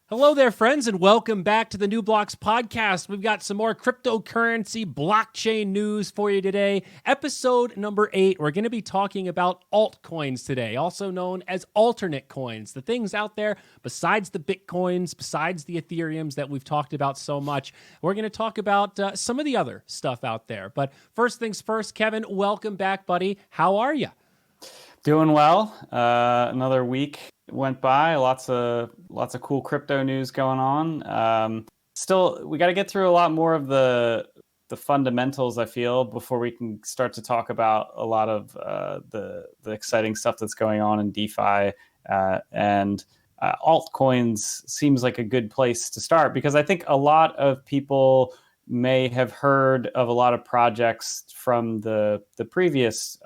Hello there, friends, and welcome back to the New Blocks podcast. We've got some more cryptocurrency blockchain news for you today. Episode number 8, we're going to be talking about altcoins today, also known as alternate coins, the things out there besides the Bitcoins, besides the Ethereums that we've talked about so much. We're going to talk about some of the other stuff out there. But first things first, Kevin, welcome back, buddy. How are you? Doing well. Another week went by. Lots of cool crypto news going on. Still, we got to get through a lot more of the fundamentals, I feel, before we can start to talk about a lot of the exciting stuff that's going on in DeFi and altcoins. Seems like a good place to start because I think a lot of people may have heard of a lot of projects from the previous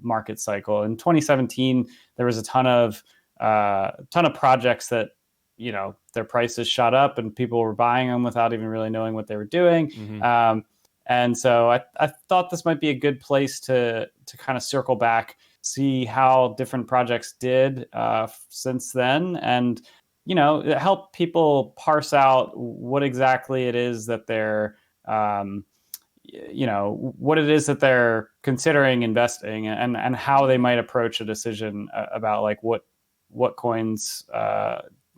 market cycle. In 2017, there was a ton of projects that, you know, their prices shot up and people were buying them without even really knowing what they were doing. Mm-hmm. And so I thought this might be a good place to kind of circle back, see how different projects did since then, and, you know, help people parse out what exactly it is that they're what it is that they're considering investing and how they might approach a decision about like what coins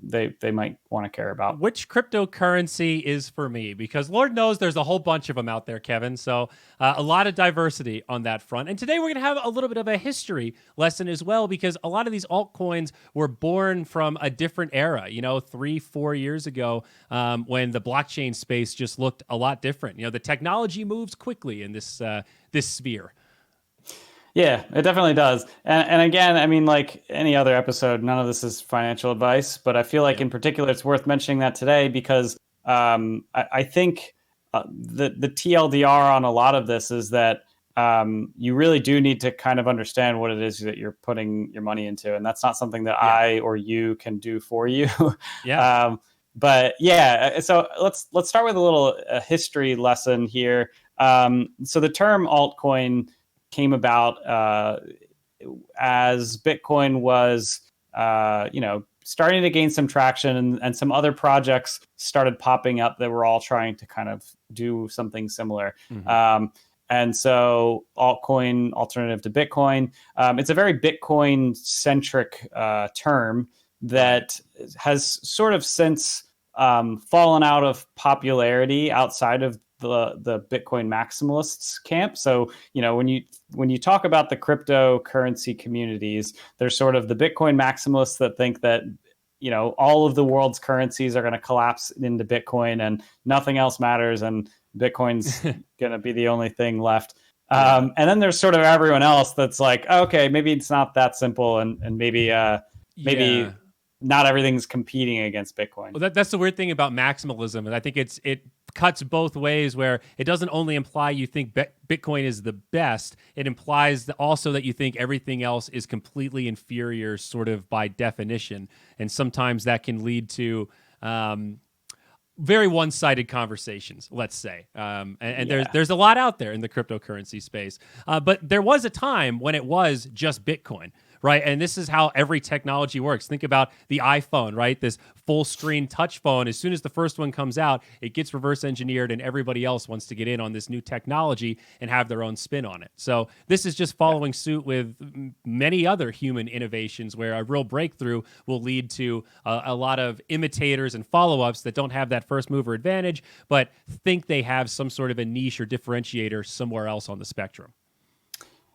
they might want to care about. Which cryptocurrency is for me? Because Lord knows there's a whole bunch of them out there, Kevin. So a lot of diversity on that front. And today we're going to have a little bit of a history lesson as well, because a lot of these altcoins were born from a different era, 3-4 years ago, when the blockchain space just looked a lot different. The technology moves quickly in this sphere. Yeah, it definitely does. And again, I mean, like any other episode, none of this is financial advice, but I feel like in particular, it's worth mentioning that today because I think the TLDR on a lot of this is that you really do need to kind of understand what it is that you're putting your money into. And that's not something that I or you can do for you. Yeah. But yeah, so let's start with a little history lesson here. So the term altcoin came about as Bitcoin was, starting to gain some traction, and some other projects started popping up that were all trying to kind of do something similar. Mm-hmm. And so altcoin, alternative to Bitcoin, it's a very Bitcoin-centric term that has sort of since fallen out of popularity outside of the Bitcoin maximalists camp. So, when you talk about the cryptocurrency communities, there's sort of the Bitcoin maximalists that think that, all of the world's currencies are going to collapse into Bitcoin and nothing else matters. And Bitcoin's going to be the only thing left. And then there's sort of everyone else that's like, okay, maybe it's not that simple. And maybe not everything's competing against Bitcoin. Well, that's the weird thing about maximalism. And I think it cuts both ways, where it doesn't only imply you think Bitcoin is the best, it implies also that you think everything else is completely inferior, sort of by definition. And sometimes that can lead to very one-sided conversations, let's say. There's a lot out there in the cryptocurrency space. But there was a time when it was just Bitcoin. Right. And this is how every technology works. Think about the iPhone, right? This full screen touch phone. As soon as the first one comes out, it gets reverse engineered and everybody else wants to get in on this new technology and have their own spin on it. So this is just following suit with many other human innovations where a real breakthrough will lead to a lot of imitators and follow-ups that don't have that first mover advantage, but think they have some sort of a niche or differentiator somewhere else on the spectrum.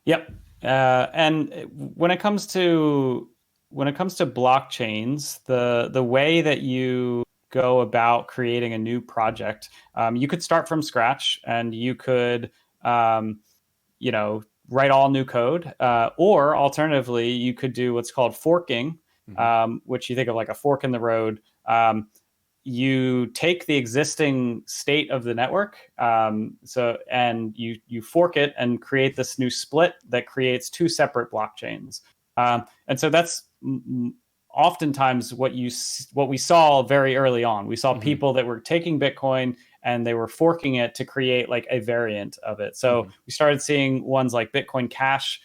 Yep. And when it comes to blockchains, the way that you go about creating a new project, you could start from scratch and you could, write all new code, or alternatively, you could do what's called forking, which you think of like a fork in the road. You take the existing state of the network, and you fork it and create this new split that creates two separate blockchains. And so that's oftentimes what we saw very early on. We saw people that were taking Bitcoin and they were forking it to create like a variant of it. So we started seeing ones like Bitcoin Cash,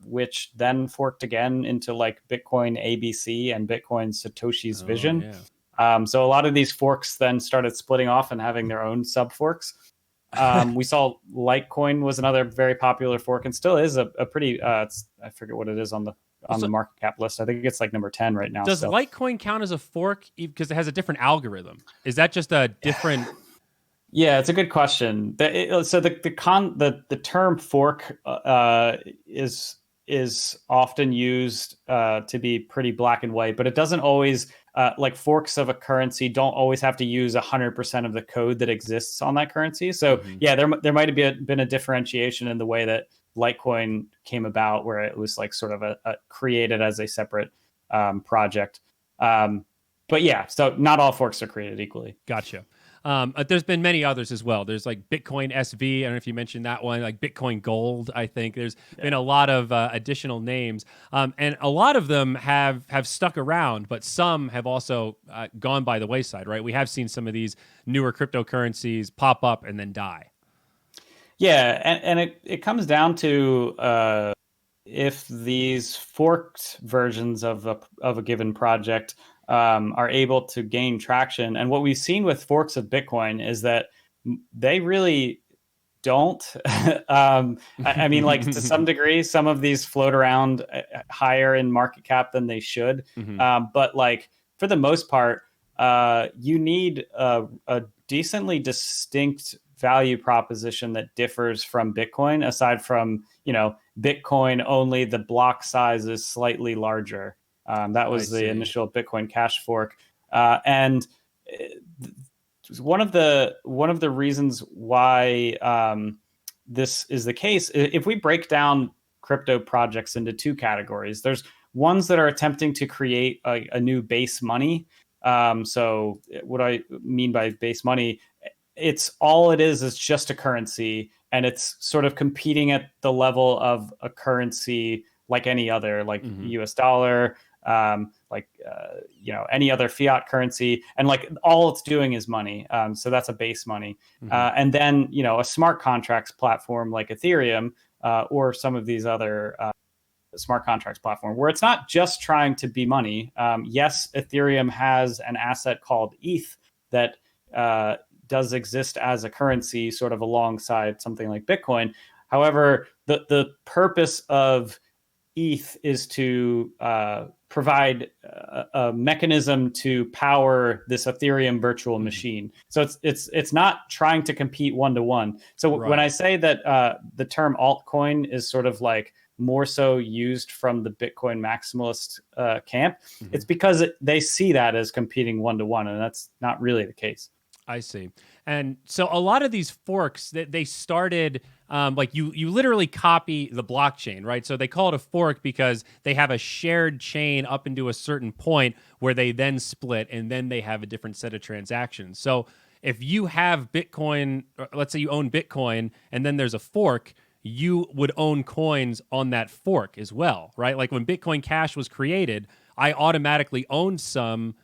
which then forked again into like Bitcoin ABC and Bitcoin Satoshi's Vision. So a lot of these forks then started splitting off and having their own sub forks. We saw Litecoin was another very popular fork and still is a pretty, I forget what it is on the market cap list. I think it's like number 10 right now. Does Litecoin count as a fork because it has a different algorithm? Is that just a different? Yeah, it's a good question. So the term fork is often used to be pretty black and white, but it doesn't always. Like forks of a currency don't always have to use 100% of the code that exists on that currency. So yeah, there might have been a differentiation in the way that Litecoin came about, where it was like sort of a created as a separate project. But yeah, so not all forks are created equally. Gotcha. There's been many others as well. There's like Bitcoin SV. I don't know if you mentioned that one, like Bitcoin Gold. I think there's been a lot of additional names, and a lot of them have stuck around, but some have also gone by the wayside. Right? We have seen some of these newer cryptocurrencies pop up and then die. Yeah, and it comes down to if these forked versions of a given project are able to gain traction. And what we've seen with forks of Bitcoin is that they really don't. I mean, like to some degree, some of these float around higher in market cap than they should. But like for the most part, you need a decently distinct value proposition that differs from Bitcoin, aside from, Bitcoin only the block size is slightly larger. That was the initial Bitcoin Cash fork, and one of the reasons why this is the case. If we break down crypto projects into two categories, there's ones that are attempting to create a new base money. So what I mean by base money, it's all it is just a currency, and it's sort of competing at the level of a currency like any other, like US dollar. Any other fiat currency, and like all it's doing is money. So that's a base money. And then, a smart contracts platform like Ethereum or some of these other smart contracts platform where it's not just trying to be money. Yes, Ethereum has an asset called ETH that does exist as a currency sort of alongside something like Bitcoin. However, the purpose of ETH is to provide a mechanism to power this Ethereum virtual machine. So it's not trying to compete one-to-one. So when I say that the term altcoin is sort of like more so used from the Bitcoin maximalist camp, it's because they see that as competing one-to-one, and that's not really the case. I see. And so a lot of these forks that they started, like you literally copy the blockchain, right? So they call it a fork because they have a shared chain up into a certain point where they then split, and then they have a different set of transactions. So if you have Bitcoin, let's say you own Bitcoin, and then there's a fork, you would own coins on that fork as well, right? Like when Bitcoin Cash was created, I automatically owned some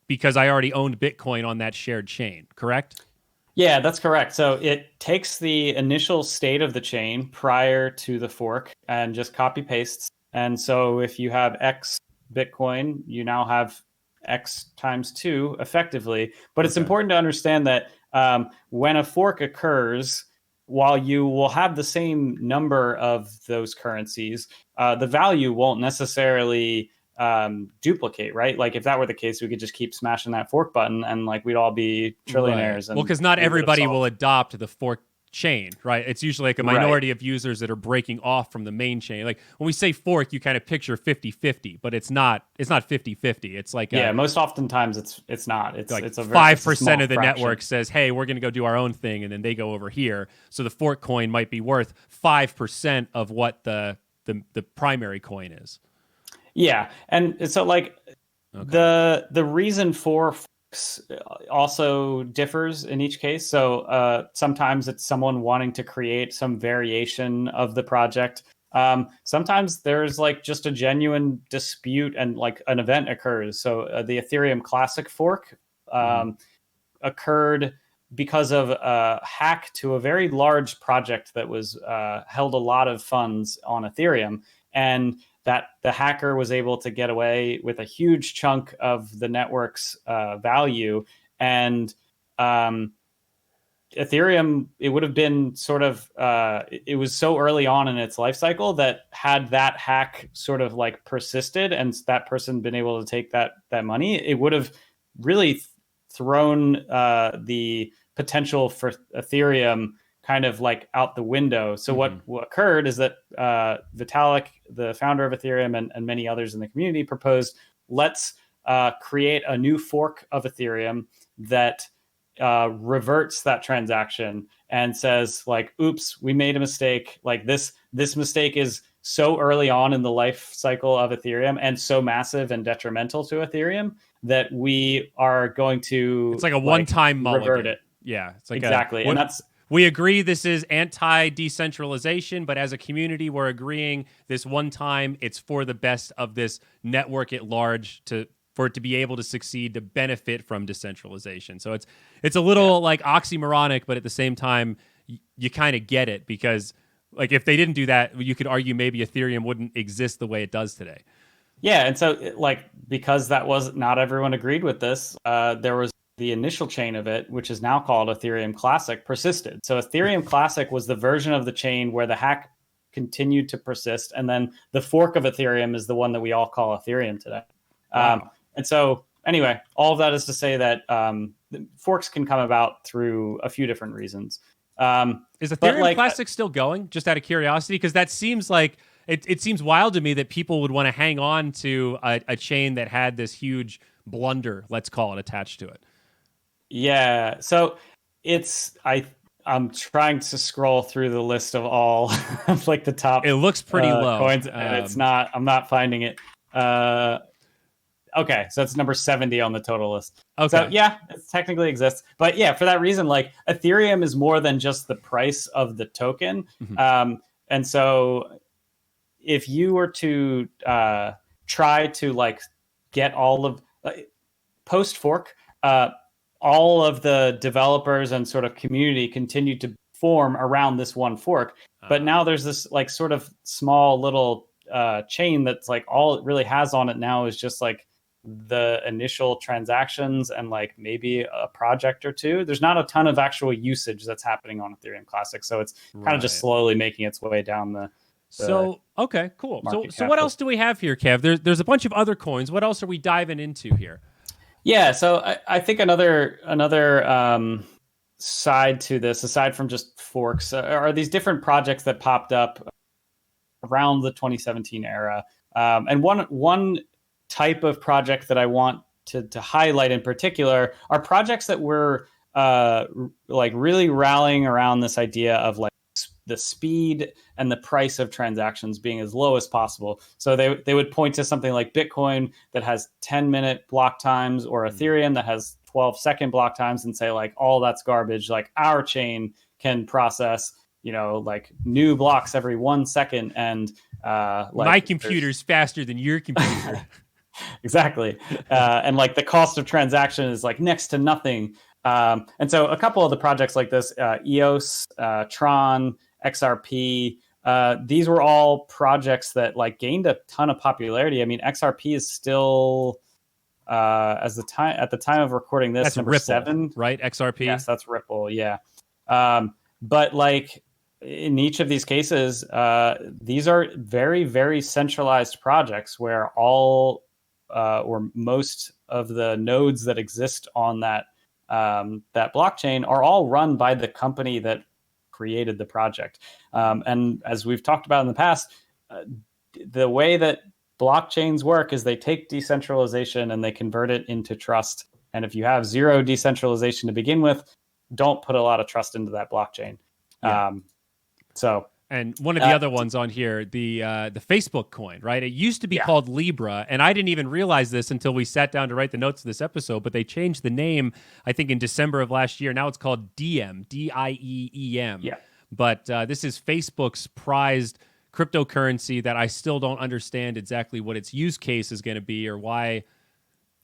because I already owned Bitcoin on that shared chain, correct? Yeah, that's correct. So it takes the initial state of the chain prior to the fork and just copy pastes. And so if you have X Bitcoin, you now have X times 2 effectively. But it's important to understand that when a fork occurs, while you will have the same number of those currencies, the value won't necessarily duplicate, right? Like if that were the case, we could just keep smashing that fork button and like we'd all be trillionaires. Well, because not everybody will adopt the fork chain, right? It's usually like a minority of users that are breaking off from the main chain. Like when we say fork, you kind of picture 50-50, but it's not 50-50. It's like most oftentimes it's not. It's like it's a 5% of the fraction. network says, hey, we're going to go do our own thing, and then they go over here. So the fork coin might be worth 5% of what the primary coin is. Yeah, and so like the reason for forks also differs in each case. So sometimes it's someone wanting to create some variation of the project. Sometimes there's like just a genuine dispute and like an event occurs. So the Ethereum Classic fork occurred because of a hack to a very large project that was held a lot of funds on Ethereum. And that the hacker was able to get away with a huge chunk of the network's value. And Ethereum, it would have been sort of, it was so early on in its life cycle that had that hack sort of like persisted and that person been able to take that money, it would have really thrown the potential for Ethereum kind of like out the window. So what occurred is that Vitalik, the founder of Ethereum, and many others in the community proposed, let's create a new fork of Ethereum that reverts that transaction and says like, oops, we made a mistake. Like this mistake is so early on in the life cycle of Ethereum and so massive and detrimental to Ethereum that we are going to, it's like a one-time mulligan. Revert it. Yeah, it's like exactly. And that's, we agree this is anti-decentralization, but as a community, we're agreeing this one time it's for the best of this network at large for it to be able to succeed, to benefit from decentralization. So it's a little like oxymoronic, but at the same time, you kind of get it, because like if they didn't do that, you could argue maybe Ethereum wouldn't exist the way it does today. Yeah, and so like because that was not everyone agreed with this, there was the initial chain of it, which is now called Ethereum Classic, persisted. So Ethereum Classic was the version of the chain where the hack continued to persist, and then the fork of Ethereum is the one that we all call Ethereum today. Wow. And so anyway, all of that is to say that forks can come about through a few different reasons. Is Ethereum Classic still going? Just out of curiosity, because that seems like it seems wild to me that people would want to hang on to a chain that had this huge blunder, let's call it, attached to it. Yeah, so I'm trying to scroll through the list of all of like the top. It looks pretty low coins, and it's not. I'm not finding it. Okay, so it's number 70 on the total list. Okay, so yeah, it technically exists, but yeah, for that reason, like Ethereum is more than just the price of the token, and so if you were to try to like get all of post fork. All of the developers and sort of community continue to form around this one fork. But now there's this like sort of small little chain that's like all it really has on it now is just like the initial transactions and like maybe a project or two. There's not a ton of actual usage that's happening on Ethereum Classic. So it's kind of just slowly making its way down the so okay, cool. So what else do we have here, Kev? There's a bunch of other coins. What else are we diving into here? Yeah, so I think another side to this, aside from just forks, are these different projects that popped up around the 2017 era. And one type of project that I want to highlight in particular are projects that were like really rallying around this idea of like the speed and the price of transactions being as low as possible. So they would point to something like Bitcoin that has 10-minute block times, or Ethereum that has 12-second block times, and say like, all that's garbage. Like our chain can process, like new blocks every 1 second, and like my computer's faster than your computer. Exactly. And like the cost of transaction is like next to nothing. And so a couple of the projects like this, EOS, Tron, XRP, these were all projects that like gained a ton of popularity. I mean, XRP is still at the time of recording this, that's number Ripple, 7, right? XRP. Yes, that's Ripple. Yeah. But like in each of these cases, these are very, very centralized projects where all or most of the nodes that exist on that blockchain are all run by the company that created the project. And as we've talked about in the past, the way that blockchains work is they take decentralization and they convert it into trust. And if you have zero decentralization to begin with, don't put a lot of trust into that blockchain. Yeah. And one of the other ones on here, the Facebook coin, right? It used to be called Libra, and I didn't even realize this until we sat down to write the notes of this episode, but they changed the name, I think, in December of last year. Now it's called Diem, D-I-E-E-M. Yeah. But this is Facebook's prized cryptocurrency that I still don't understand exactly what its use case is going to be, or why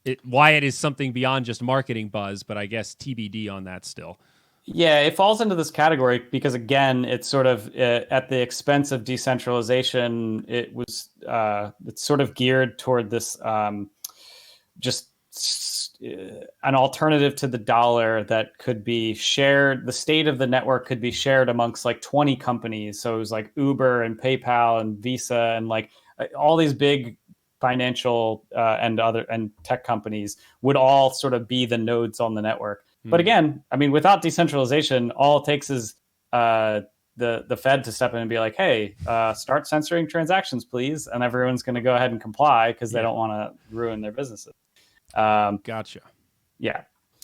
it is something beyond just marketing buzz, but I guess TBD on that still. Yeah, it falls into this category because again, it's sort of at the expense of decentralization. It's sort of geared toward this just an alternative to the dollar that could be shared. The state of the network could be shared amongst like 20 companies. So it was like Uber and PayPal and Visa and like all these big financial and tech companies would all sort of be the nodes on the network. But again, I mean, without decentralization, all it takes is the Fed to step in and be like, "Hey, start censoring transactions, please," and everyone's going to go ahead and comply because they don't want to ruin their businesses. Gotcha. Yeah.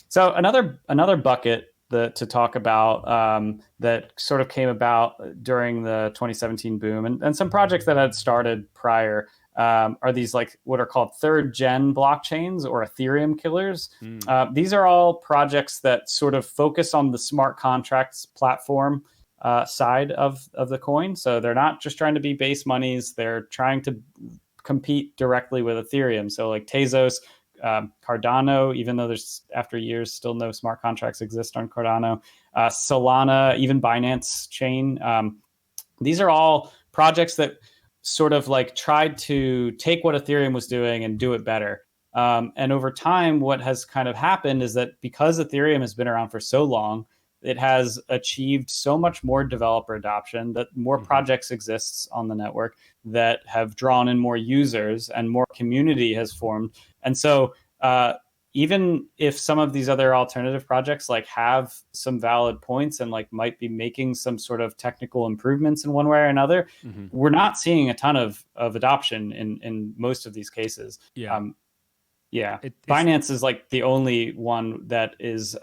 So another bucket to talk about that sort of came about during the 2017 boom, and some projects that had started prior. Are these like what are called third gen blockchains or Ethereum killers? These are all projects that sort of focus on the smart contracts platform side of the coin. So they're not just trying to be base monies. They're trying to compete directly with Ethereum. So like Tezos, Cardano, even though there's after years still no smart contracts exist on Cardano, Solana, even Binance Chain. These are all projects that sort of like tried to take what Ethereum was doing and do it better. And over time, what has kind of happened is that because Ethereum has been around for so long, it has achieved so much more developer adoption that more projects exists on the network that have drawn in more users and more community has formed. And so even if some of these other alternative projects like have some valid points and like might be making some sort of technical improvements in one way or another, we're not seeing a ton of adoption in most of these cases. Binance is like the only one that is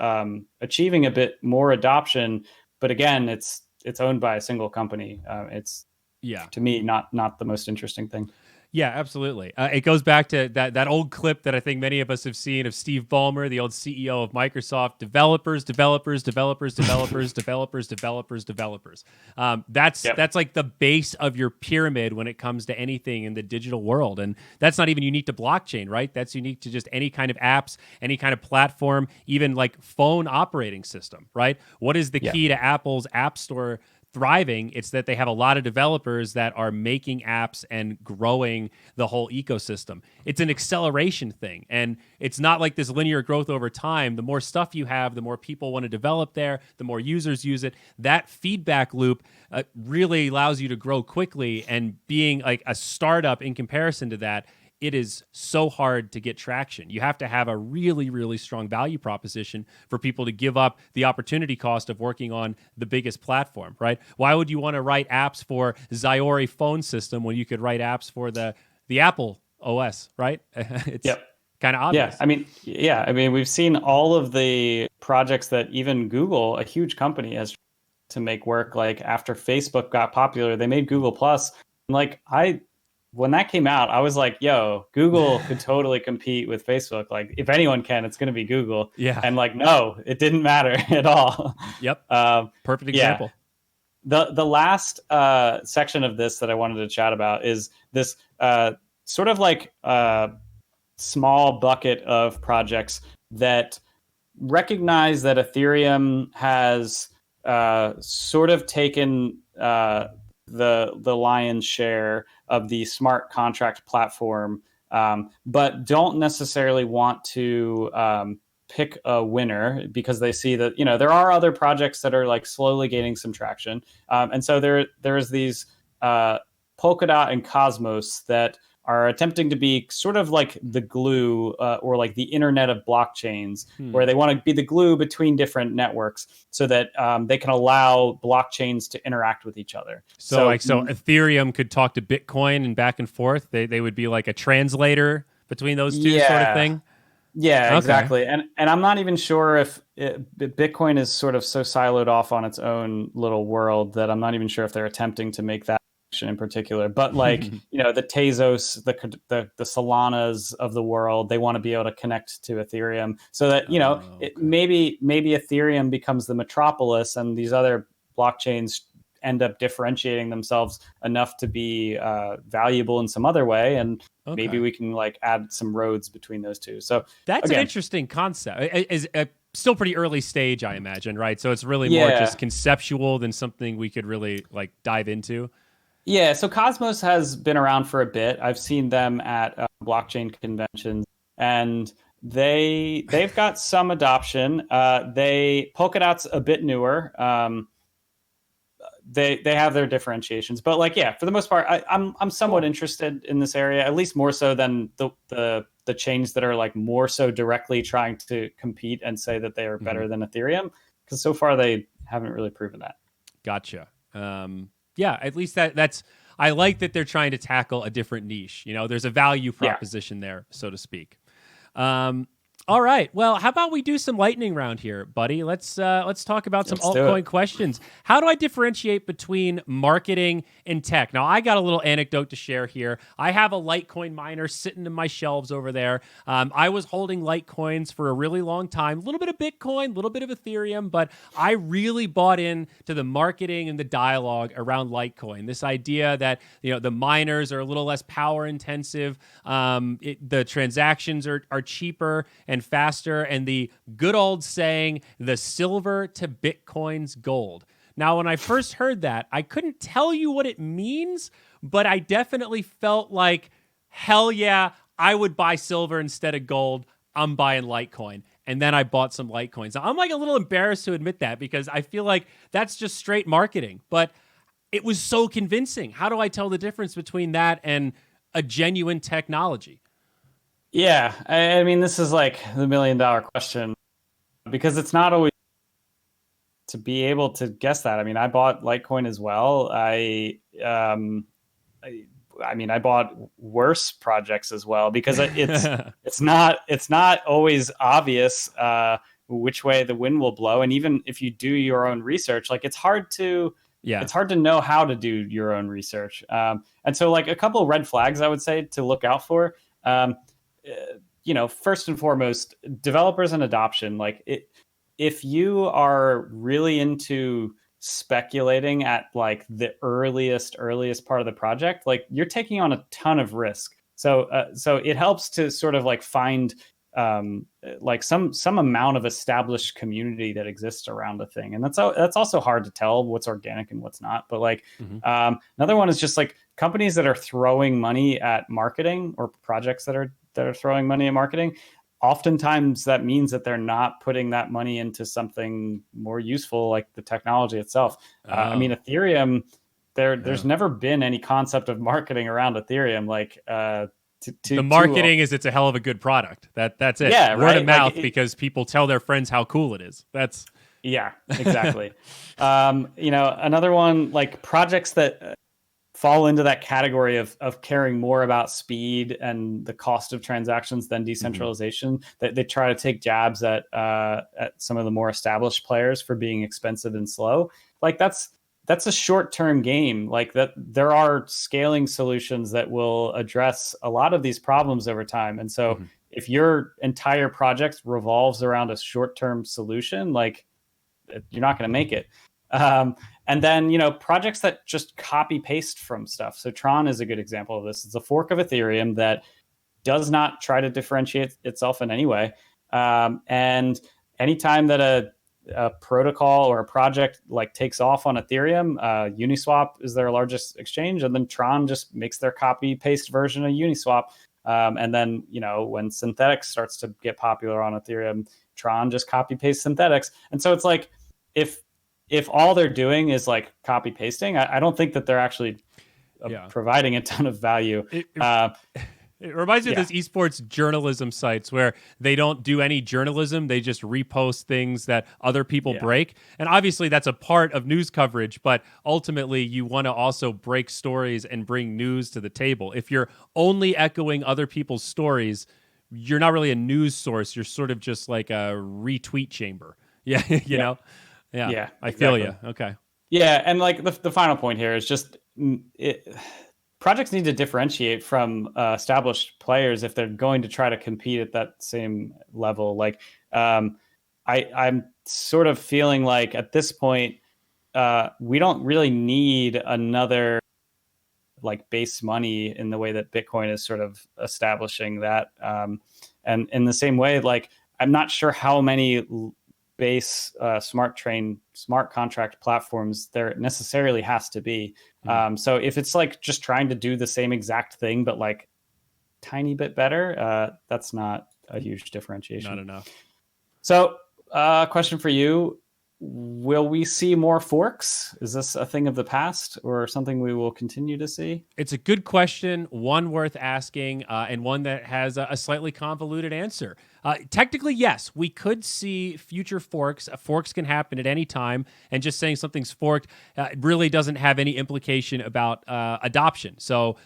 achieving a bit more adoption, but again, it's owned by a single company. It's to me not the most interesting thing. Yeah, absolutely. It goes back to that old clip that I think many of us have seen of Steve Ballmer, the old CEO of Microsoft. Developers, developers, developers, developers, developers, developers, developers. That's like the base of your pyramid when it comes to anything in the digital world. And that's not even unique to blockchain, right? That's unique to just any kind of apps, any kind of platform, even like phone operating system, right? What is the key to Apple's App Store thriving? It's that they have a lot of developers that are making apps and growing the whole ecosystem. It's an acceleration thing, and it's not like this linear growth over time. The more stuff you have, the more people want to develop there, the more users use it. That feedback loop really allows you to grow quickly, and being like a startup in comparison to that, it is so hard to get traction. You have to have a really, really strong value proposition for people to give up the opportunity cost of working on the biggest platform, right? Why would you want to write apps for Zyori phone system when you could write apps for the Apple OS, right? It's kind of obvious. I mean, we've seen all of the projects that even Google, a huge company, has to make work. Like after Facebook got popular, they made Google Plus. Like when that came out, I was like, yo, Google could totally compete with Facebook. Like, if anyone can, it's going to be Google. Yeah. And like, no, it didn't matter at all. Yep. Perfect example. The last section of this that I wanted to chat about is this sort of like small bucket of projects that recognize that Ethereum has sort of taken the lion's share of the smart contract platform, but don't necessarily want to pick a winner because they see that, there are other projects that are like slowly gaining some traction. And so there's these Polkadot and Cosmos that are attempting to be sort of like the glue or like the internet of blockchains, where they want to be the glue between different networks so that they can allow blockchains to interact with each other. So Ethereum could talk to Bitcoin and back and forth. They would be like a translator between those two sort of thing. Yeah, okay. Exactly. And I'm not even sure if Bitcoin is sort of so siloed off on its own little world that I'm not even sure if they're attempting to make that in particular, but like the Tezos, the Solanas of the world, they want to be able to connect to Ethereum so that maybe Ethereum becomes the metropolis and these other blockchains end up differentiating themselves enough to be valuable in some other way, and maybe we can like add some roads between those two. So that's an interesting concept. still pretty early stage, I imagine, right? So it's really more Yeah. just conceptual than something we could really like dive into. Yeah, so Cosmos has been around for a bit. I've seen them at blockchain conventions, and they've got some adoption. They Polkadot's a bit newer. They have their differentiations, but like yeah, for the most part, I'm somewhat interested in this area, at least more so than the chains that are like more so directly trying to compete and say that they are better than Ethereum, because so far they haven't really proven that. Gotcha. Yeah, at least that's. I like that they're trying to tackle a different niche. You know, there's a value proposition there, so to speak. All right. Well, how about we do some lightning round here, buddy? Let's talk about some altcoin questions. How do I differentiate between marketing and tech? Now, I got a little anecdote to share here. I have a Litecoin miner sitting in my shelves over there. I was holding Litecoins for a really long time. A little bit of Bitcoin, a little bit of Ethereum, but I really bought into the marketing and the dialogue around Litecoin. This idea that the miners are a little less power intensive, the transactions are cheaper and faster, and the good old saying, the silver to Bitcoin's gold. Now, when I first heard that, I couldn't tell you what it means, but I definitely felt like, hell yeah, I would buy silver instead of gold. I'm buying Litecoin. And then I bought some Litecoins. Now, I'm like a little embarrassed to admit that because I feel like that's just straight marketing, but it was so convincing. How do I tell the difference between that and a genuine technology? Yeah, I mean, this is like the $1 million question, because it's not always to be able to guess that. I mean, I bought Litecoin as well. I mean, I bought worse projects as well, because it's not always obvious which way the wind will blow. And even if you do your own research, like it's hard to know how to do your own research. And so like a couple of red flags I would say to look out for. First and foremost, developers and adoption. Like if you are really into speculating at like the earliest part of the project, like you're taking on a ton of risk. So it helps to sort of like find like some amount of established community that exists around a thing, and that's also hard to tell what's organic and what's not. But like another one is just like companies that are throwing money at marketing, or projects that are throwing money at marketing. Oftentimes that means that they're not putting that money into something more useful, like the technology itself. I mean, Ethereum, there's never been any concept of marketing around Ethereum. Like the marketing is it's a hell of a good product. That's it. Yeah, word of mouth, because people tell their friends how cool it is. That's exactly. Another one, like projects that fall into that category of caring more about speed and the cost of transactions than decentralization. That they try to take jabs at some of the more established players for being expensive and slow. Like that's a short-term game. Like that, there are scaling solutions that will address a lot of these problems over time. And so if your entire project revolves around a short-term solution, like you're not going to make it. And then, projects that just copy paste from stuff. So Tron is a good example of this. It's a fork of Ethereum that does not try to differentiate itself in any way. And anytime that a protocol or a project like takes off on Ethereum, Uniswap is their largest exchange, and then Tron just makes their copy paste version of Uniswap. And then, when Synthetics starts to get popular on Ethereum, Tron just copy paste Synthetics. And so it's like, if all they're doing is like copy pasting, I don't think that they're actually providing a ton of value. It reminds me of those esports journalism sites where they don't do any journalism. They just repost things that other people break. And obviously that's a part of news coverage, but ultimately you want to also break stories and bring news to the table. If you're only echoing other people's stories, you're not really a news source. You're sort of just like a retweet chamber. Yeah, you know? Yeah, I feel you. Okay. Yeah, and like the final point here is just projects need to differentiate from established players if they're going to try to compete at that same level. Like I'm sort of feeling like at this point we don't really need another like base money in the way that Bitcoin is sort of establishing that. And in the same way, like I'm not sure how many base smart contract platforms, there necessarily has to be. So if it's like just trying to do the same exact thing but like tiny bit better, that's not a huge differentiation. Not enough. So question for you: will we see more forks? Is this a thing of the past or something we will continue to see? It's a good question, one worth asking, and one that has a slightly convoluted answer. Technically, yes, we could see future forks. Forks can happen at any time, and just saying something's forked really doesn't have any implication about adoption. So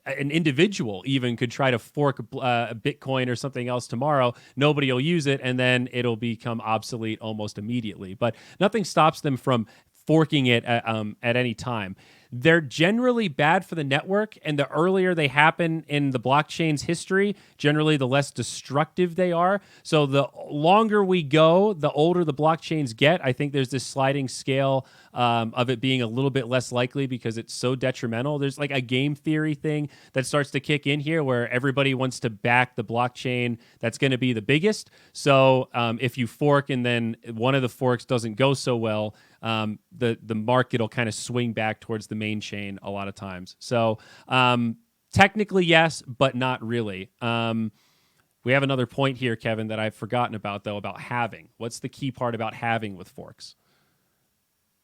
an individual even could try to fork a Bitcoin or something else tomorrow. Nobody will use it, and then it'll become obsolete almost immediately. But nothing stops them from forking it at any time. They're generally bad for the network, and the earlier they happen in the blockchain's history, generally the less destructive they are. So the longer we go, the older the blockchains get. I think there's this sliding scale of it being a little bit less likely because it's so detrimental. There's like a game theory thing that starts to kick in here where everybody wants to back the blockchain that's going to be the biggest. So if you fork and then one of the forks doesn't go so well, the market will kind of swing back towards the main chain a lot of times. So technically yes, but not really. We have another point here, Kevin, that I've forgotten about though, about halving. What's the key part about halving with forks?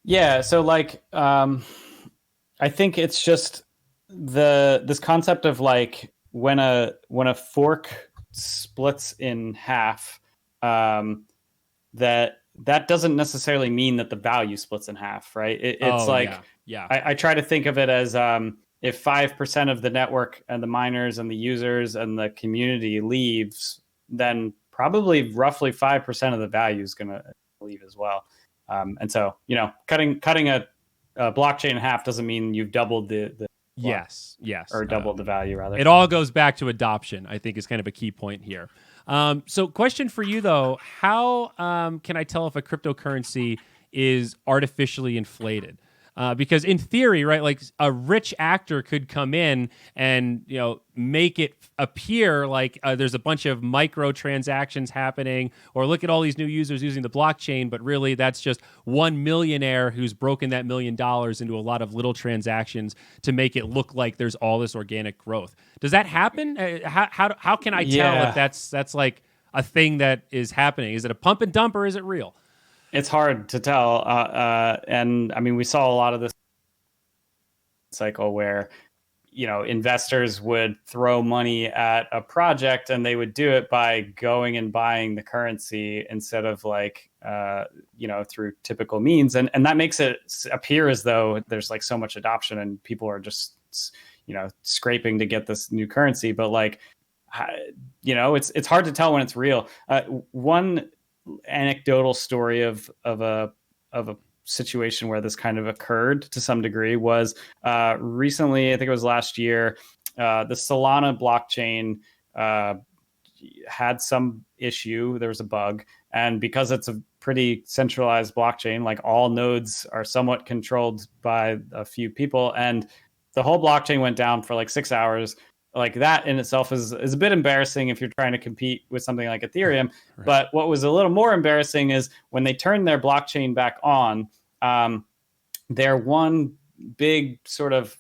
Yeah, so like I think it's just this concept of like when a fork splits in half, that doesn't necessarily mean that the value splits in half, right? It's yeah. I try to think of it as if 5% of the network and the miners and the users and the community leaves, then probably roughly 5% of the value is going to leave as well. And so, cutting a blockchain in half doesn't mean you've doubled the yes, or doubled the value rather. It all goes back to adoption, I think, is kind of a key point here. So question for you though, how can I tell if a cryptocurrency is artificially inflated? Because in theory, right, like a rich actor could come in and, make it appear like there's a bunch of micro transactions happening, or look at all these new users using the blockchain, but really that's just one millionaire who's broken that $1 million into a lot of little transactions to make it look like there's all this organic growth. Does that happen? How can I tell if that's like a thing that is happening? Is it a pump and dump or is it real? It's hard to tell. And I mean, we saw a lot of this cycle where, investors would throw money at a project and they would do it by going and buying the currency instead of like, through typical means. And that makes it appear as though there's like so much adoption and people are just, scraping to get this new currency. But like, it's hard to tell when it's real. One anecdotal story of a situation where this kind of occurred to some degree was recently, I think it was last year, the Solana blockchain had some issue. There was a bug, and because it's a pretty centralized blockchain, like all nodes are somewhat controlled by a few people, and the whole blockchain went down for like 6 hours. Like that in itself is a bit embarrassing if you're trying to compete with something like Ethereum. Right. But what was a little more embarrassing is when they turned their blockchain back on, their one big sort of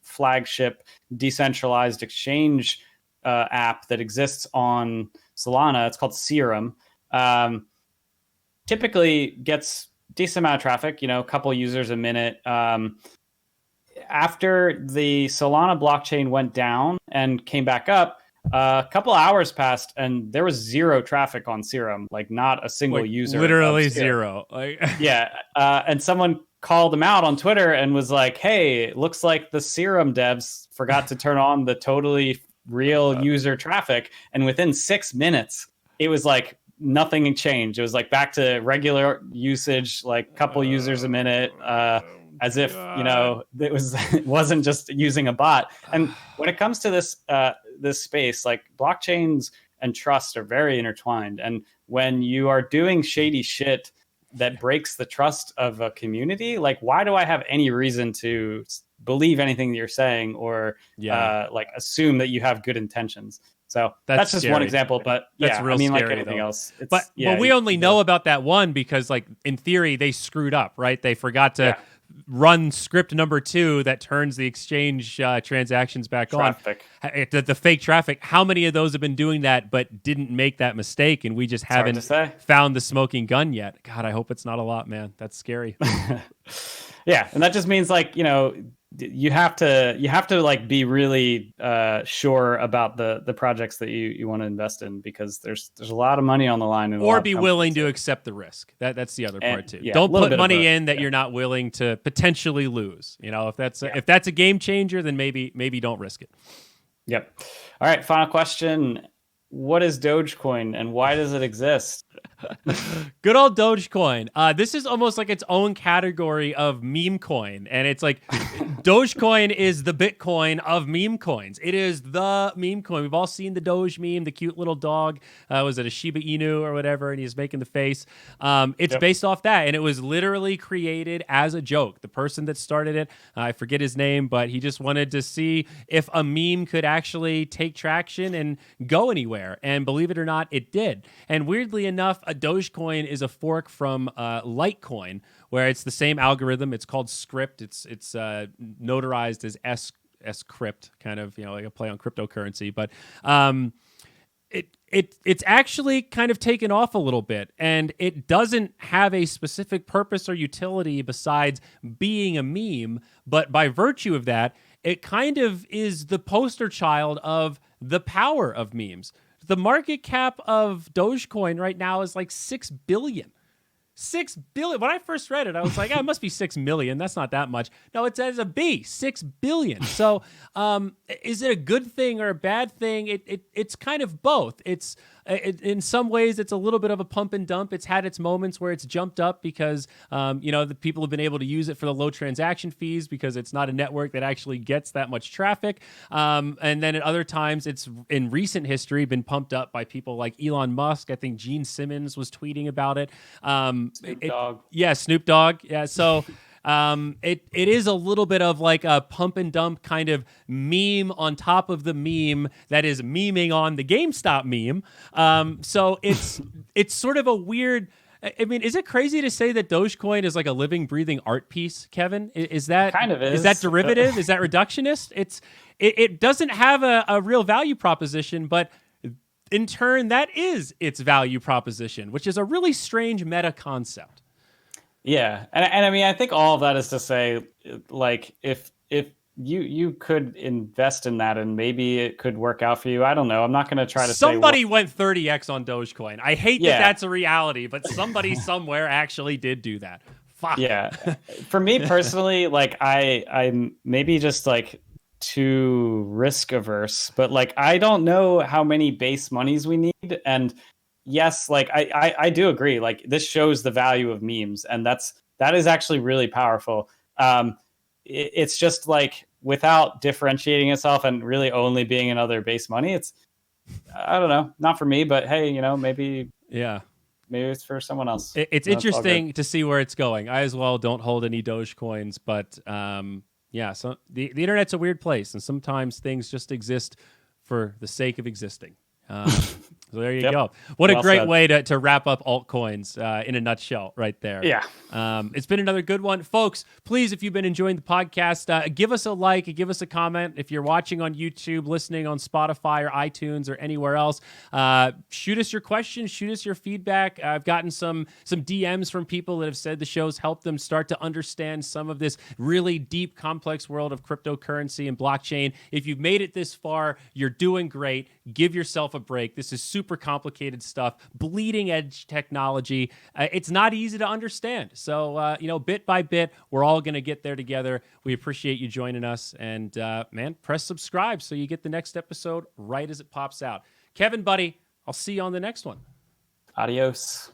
flagship decentralized exchange app that exists on Solana, it's called Serum, typically gets decent amount of traffic, a couple users a minute. After the Solana blockchain went down and came back up, a couple hours passed and there was zero traffic on Serum, like not a single user. Literally zero. And someone called them out on Twitter and was like, hey, it looks like the Serum devs forgot to turn on the totally real user traffic. And within 6 minutes, it was like nothing had changed. It was like back to regular usage, like a couple users a minute. As if it wasn't just using a bot. And when it comes to this space, like blockchains and trust are very intertwined. And when you are doing shady shit that breaks the trust of a community, like why do I have any reason to believe anything that you're saying or like assume that you have good intentions? So That's that's just scary. one example, but That's yeah, real I mean, like scary, anything though. else. But we only know about that one because, like, in theory, they screwed up, right? They forgot to run script number 2 that turns the exchange transactions back on. The fake traffic. How many of those have been doing that but didn't make that mistake, and we just haven't found the smoking gun yet? God, I hope it's not a lot, man. That's scary. Yeah, and that just means, like, you know, you have to like be really sure about the projects that you want to invest in, because there's a lot of money on the line, or be willing to accept the risk. That's the other part too. Yeah, don't put money in that you're not willing to potentially lose. You know, if that's a game changer, then maybe don't risk it. Yep. All right, final question. What is Dogecoin and why does it exist? Good old Dogecoin. This is almost like its own category of meme coin. And it's like Dogecoin is the Bitcoin of meme coins. It is the meme coin. We've all seen the Doge meme, the cute little dog. Was it a Shiba Inu or whatever? And he's making the face. It's based off that. And it was literally created as a joke. The person that started it, I forget his name, but he just wanted to see if a meme could actually take traction and go anywhere. And believe it or not, it did. And weirdly enough, a Dogecoin is a fork from Litecoin, where it's the same algorithm. It's called Script. It's notarized as Scrypt, kind of, you know, like a play on cryptocurrency. But it's actually kind of taken off a little bit, and it doesn't have a specific purpose or utility besides being a meme. But by virtue of that, it kind of is the poster child of the power of memes. The market cap of Dogecoin right now is like 6 billion. 6 billion. When I first read it, I was like, it must be 6 million. That's not that much. No, it says a B, 6 billion. So is it a good thing or a bad thing? It's kind of both. In some ways, it's a little bit of a pump and dump. It's had its moments where it's jumped up because, the people have been able to use it for the low transaction fees because it's not a network that actually gets that much traffic. And then at other times, it's in recent history been pumped up by people like Elon Musk. I think Gene Simmons was tweeting about it. Snoop Dogg. Yeah, Snoop Dogg. Yeah, so... it is a little bit of like a pump and dump kind of meme on top of the meme that is memeing on the GameStop meme. So it's sort of a weird. I mean, is it crazy to say that Dogecoin is like a living, breathing art piece, Kevin? Is that kind of is that derivative? Is that reductionist? It doesn't have a real value proposition, but in turn, that is its value proposition, which is a really strange meta concept. Yeah, and I mean, I think all of that is to say, like, if you could invest in that and maybe it could work out for you. I don't know. I'm not going to try to somebody went 30x on Dogecoin. I hate that that's a reality, but somebody somewhere actually did do that. Fuck. Yeah, for me personally, like I'm maybe just like too risk averse, but like I don't know how many base monies we need. And yes, like I do agree. Like this shows the value of memes, and that is actually really powerful. It's just like without differentiating itself and really only being another base money, it's, I don't know, not for me, but hey, maybe it's for someone else. It's interesting to see where it's going. I as well don't hold any Doge coins, but so the internet's a weird place, and sometimes things just exist for the sake of existing. So there you go. What a great way to wrap up altcoins in a nutshell right there. Yeah. It's been another good one. Folks, please, if you've been enjoying the podcast, give us a like, give us a comment. If you're watching on YouTube, listening on Spotify or iTunes or anywhere else, shoot us your questions, shoot us your feedback. I've gotten some DMs from people that have said the show's helped them start to understand some of this really deep, complex world of cryptocurrency and blockchain. If you've made it this far, you're doing great. Give yourself a break. This is super complicated stuff, bleeding edge technology. It's not easy to understand. So, bit by bit, we're all going to get there together. We appreciate you joining us. And, man, press subscribe so you get the next episode right as it pops out. Kevin, buddy, I'll see you on the next one. Adios.